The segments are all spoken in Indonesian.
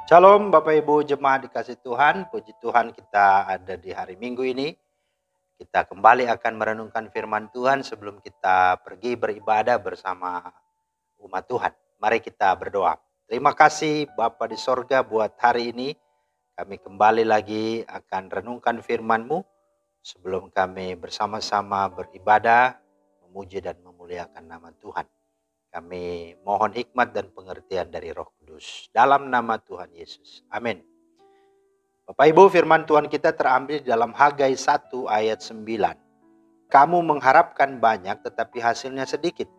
Shalom Bapak Ibu jemaat dikasih Tuhan, puji Tuhan kita ada di hari Minggu ini. Kita kembali akan merenungkan firman Tuhan sebelum kita pergi beribadah bersama umat Tuhan. Mari kita berdoa. Terima kasih Bapa di sorga buat hari ini. Kami kembali lagi akan renungkan firman-Mu sebelum kami bersama-sama beribadah, memuji dan memuliakan nama Tuhan. Kami mohon hikmat dan pengertian dari Roh Kudus. Dalam nama Tuhan Yesus. Amin. Bapak Ibu, firman Tuhan kita terambil dalam Hagai 1 ayat 9. Kamu mengharapkan banyak tetapi hasilnya sedikit.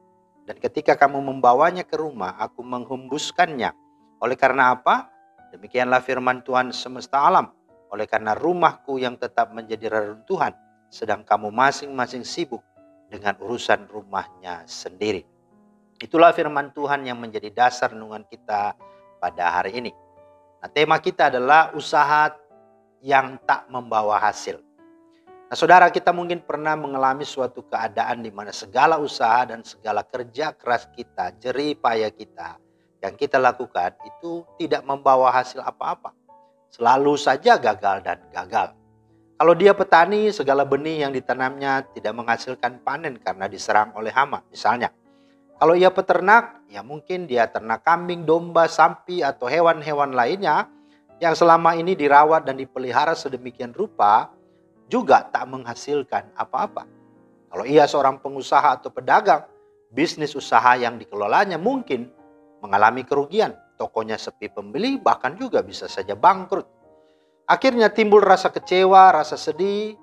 Dan ketika kamu membawanya ke rumah, aku menghembuskannya. Oleh karena apa? Demikianlah firman Tuhan semesta alam. Oleh karena rumahku yang tetap menjadi reruntuhan, sedang kamu masing-masing sibuk dengan urusan rumahnya sendiri. Itulah firman Tuhan yang menjadi dasar renungan kita pada hari ini. Nah, tema kita adalah usaha yang tak membawa hasil. Nah, saudara, kita mungkin pernah mengalami suatu keadaan di mana segala usaha dan segala kerja keras kita, jerih payah kita yang kita lakukan itu tidak membawa hasil apa-apa. Selalu saja gagal dan gagal. Kalau dia petani, segala benih yang ditanamnya tidak menghasilkan panen karena diserang oleh hama, misalnya. Kalau ia peternak, ya mungkin dia ternak kambing, domba, sapi, atau hewan-hewan lainnya yang selama ini dirawat dan dipelihara sedemikian rupa juga tak menghasilkan apa-apa. Kalau ia seorang pengusaha atau pedagang, bisnis usaha yang dikelolanya mungkin mengalami kerugian. Tokonya sepi pembeli, bahkan juga bisa saja bangkrut. Akhirnya timbul rasa kecewa, rasa sedih,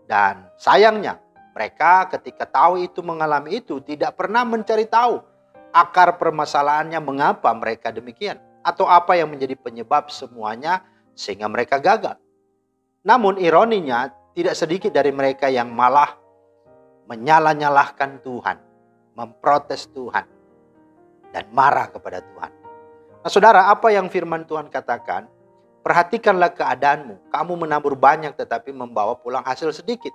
dan sayangnya mereka ketika tahu itu mengalami itu tidak pernah mencari tahu akar permasalahannya mengapa mereka demikian. Atau apa yang menjadi penyebab semuanya sehingga mereka gagal. Namun ironinya tidak sedikit dari mereka yang malah menyalah-nyalahkan Tuhan. Memprotes Tuhan. Dan marah kepada Tuhan. Nah saudara, apa yang firman Tuhan katakan? Perhatikanlah keadaanmu. Kamu menabur banyak tetapi membawa pulang hasil sedikit.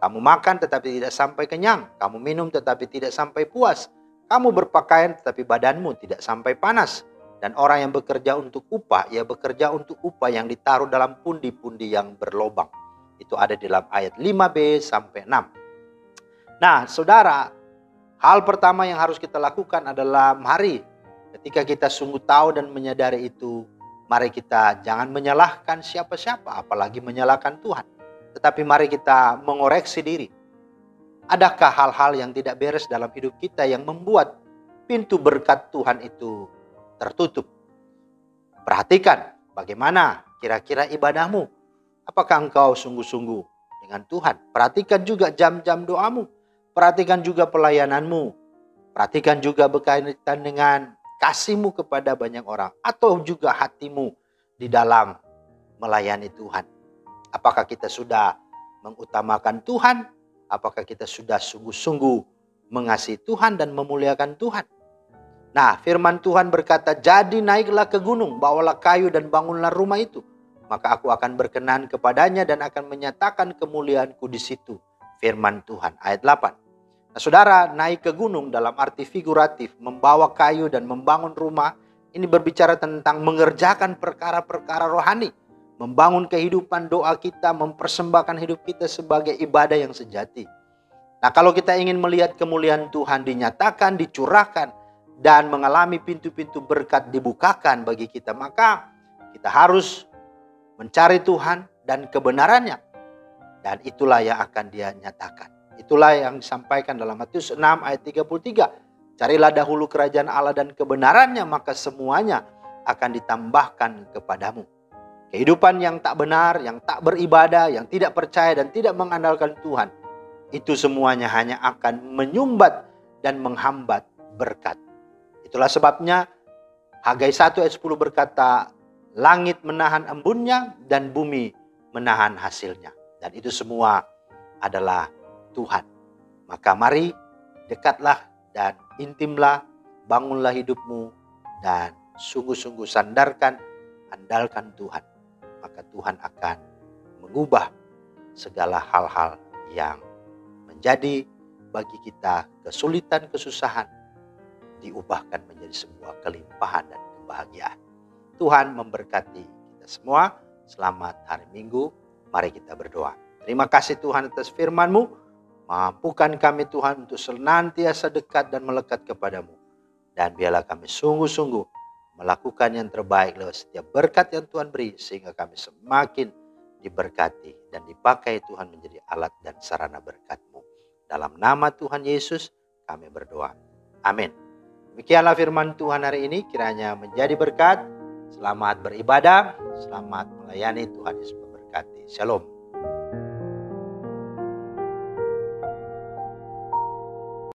Kamu makan tetapi tidak sampai kenyang. Kamu minum tetapi tidak sampai puas. Kamu berpakaian tetapi badanmu tidak sampai panas. Dan orang yang bekerja untuk upah, ia bekerja untuk upah yang ditaruh dalam pundi-pundi yang berlobang. Itu ada di dalam ayat 5b sampai 6. Nah saudara, hal pertama yang harus kita lakukan adalah mari ketika kita sungguh tahu dan menyadari itu, mari kita jangan menyalahkan siapa-siapa, apalagi menyalahkan Tuhan. Tetapi mari kita mengoreksi diri. Adakah hal-hal yang tidak beres dalam hidup kita yang membuat pintu berkat Tuhan itu tertutup? Perhatikan bagaimana kira-kira ibadahmu. Apakah engkau sungguh-sungguh dengan Tuhan? Perhatikan juga jam-jam doamu. Perhatikan juga pelayananmu. Perhatikan juga berkaitan dengan kasihmu kepada banyak orang. Atau juga hatimu di dalam melayani Tuhan. Apakah kita sudah mengutamakan Tuhan? Apakah kita sudah sungguh-sungguh mengasihi Tuhan dan memuliakan Tuhan? Nah, firman Tuhan berkata, jadi naiklah ke gunung, bawalah kayu dan bangunlah rumah itu. Maka aku akan berkenan kepadanya dan akan menyatakan kemuliaanku di situ. Firman Tuhan, ayat 8. Nah, saudara, naik ke gunung dalam arti figuratif, membawa kayu dan membangun rumah, ini berbicara tentang mengerjakan perkara-perkara rohani. Membangun kehidupan doa kita, mempersembahkan hidup kita sebagai ibadah yang sejati. Nah, kalau kita ingin melihat kemuliaan Tuhan dinyatakan, dicurahkan, dan mengalami pintu-pintu berkat dibukakan bagi kita, maka kita harus mencari Tuhan dan kebenarannya. Dan itulah yang akan dia nyatakan. Itulah yang disampaikan dalam Matius 6 ayat 33. Carilah dahulu kerajaan Allah dan kebenarannya, maka semuanya akan ditambahkan kepadamu. Kehidupan yang tak benar, yang tak beribadah, yang tidak percaya dan tidak mengandalkan Tuhan, itu semuanya hanya akan menyumbat dan menghambat berkat. Itulah sebabnya Hagai 1 ayat 10 berkata, langit menahan embunnya dan bumi menahan hasilnya. Dan itu semua adalah Tuhan. Maka mari dekatlah dan intimlah, bangunlah hidupmu dan sungguh-sungguh sandarkan, andalkan Tuhan. Maka Tuhan akan mengubah segala hal-hal yang menjadi bagi kita kesulitan, kesusahan, diubahkan menjadi sebuah kelimpahan dan kebahagiaan. Tuhan memberkati kita semua. Selamat hari Minggu. Mari kita berdoa. Terima kasih Tuhan atas firman-Mu. Mampukan kami Tuhan untuk senantiasa dekat dan melekat kepadamu. Dan biarlah kami sungguh-sungguh melakukan yang terbaik lewat setiap berkat yang Tuhan beri. Sehingga kami semakin diberkati dan dipakai Tuhan menjadi alat dan sarana berkat-Mu. Dalam nama Tuhan Yesus kami berdoa. Amin. Demikianlah firman Tuhan hari ini, kiranya menjadi berkat. Selamat beribadah, selamat melayani, Tuhan Yesus memberkati. Shalom.